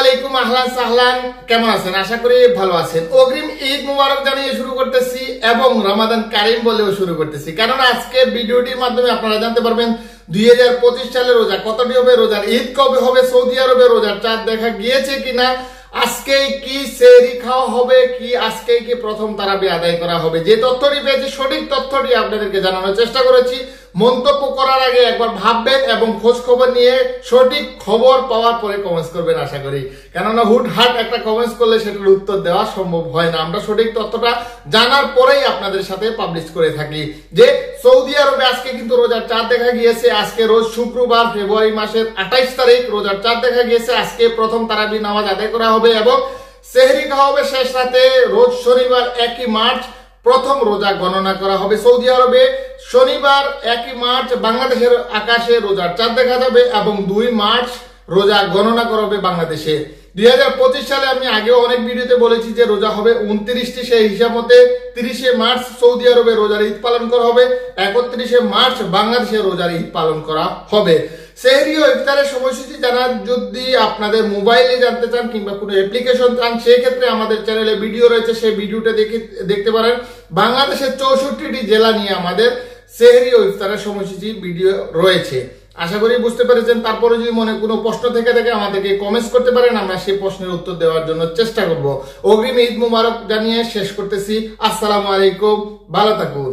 আলাইকুম, আহলান সাহলান, কেমন আছেন? আশা করি ভালো আছেন। অগ্রিম ঈদ মুবারক জানিয়ে শুরু করতেছি এবং রমাদান কারিম বলেও শুরু করতেছি, কারণ আজকে ভিডিওটির মাধ্যমে আপনারা জানতে পারবেন 2025 সালের রোজা কতটি হবে, রোজার ঈদ কবে হবে, সৌদি আরবে রোজার চাঁদ দেখা গিয়েছে কিনা, আজকে কি সেহরি খাওয়া হবে কি, আজকে কি প্রথম তারাবি আদায় করা হবে। যে তথ্যটি পেয়েছি সঠিক তথ্যটি আপনাদেরকে জানানোর চেষ্টা করেছি। মন্তব্য করার আগে একবার ভাববেন এবং খোঁজ খবর নিয়ে সঠিক খবর পাওয়ার পরে কমেন্টস করবেন আশা করি, কেননা হুটহাট একটা কমেন্টস করলে সেটার উত্তর দেওয়া সম্ভব হয় না। আমরা সঠিক তথ্যটা জানার পরেই আপনাদের সাথে পাবলিশ করে থাকি যে সৌদি আরবে আজকে কিন্তু রোজার চাঁদ দেখা গিয়েছে। আজকে রোজ শুক্রবার ফেব্রুয়ারি মাসের 28 তারিখ রোজার চাঁদ দেখা গিয়েছে। আজকে প্রথম তারাবি নামাজ আদায় করা হবে এবং সেহরি খাওয়া হবে শেষ রাতে। রোজ শনিবার 1 মার্চ প্রথম রোজা গণনা করা হবে সৌদি আরবে। শনিবার 1 মার্চ বাংলাদেশের আকাশে রোজার চাঁদ দেখা যাবে এবং 2 মার্চ রোজা গণনা করা হবে বাংলাদেশে। 2025 সালে আমি আগেও অনেক ভিডিওতে বলেছি যে রোজা হবে 29টি, সেই হিসাব মতে 30 মার্চ সৌদি আরবে রোজার ঈদ পালন করা হবে, 31 মার্চ বাংলাদেশে রোজার ঈদ পালন করা হবে। সেহরি ও ইফতারের সময়সূচি জানা যদি আপনাদের মোবাইলে জানতে চান কিংবা কোনো অ্যাপ্লিকেশন চান, সেই ক্ষেত্রে আমাদের চ্যানেলে ভিডিও রয়েছে, সেই ভিডিওটা দেখতে পারেন। বাংলাদেশের 64টি জেলা নিয়ে আমাদের সেহরি ও ইফতারের সময়সূচি ভিডিও রয়েছে। আশা করি বুঝতে পেরেছেন। তারপরে যদি মনে কোনো প্রশ্ন থেকে থাকে আমাদেরকে কমেন্টস করতে পারেন, আমরা সেই প্রশ্নের উত্তর দেওয়ার জন্য চেষ্টা করব। অগ্রিম ঈদ মুবারক জানিয়ে শেষ করতেছি। আসসালামু আলাইকুম, ভালো থাকুন।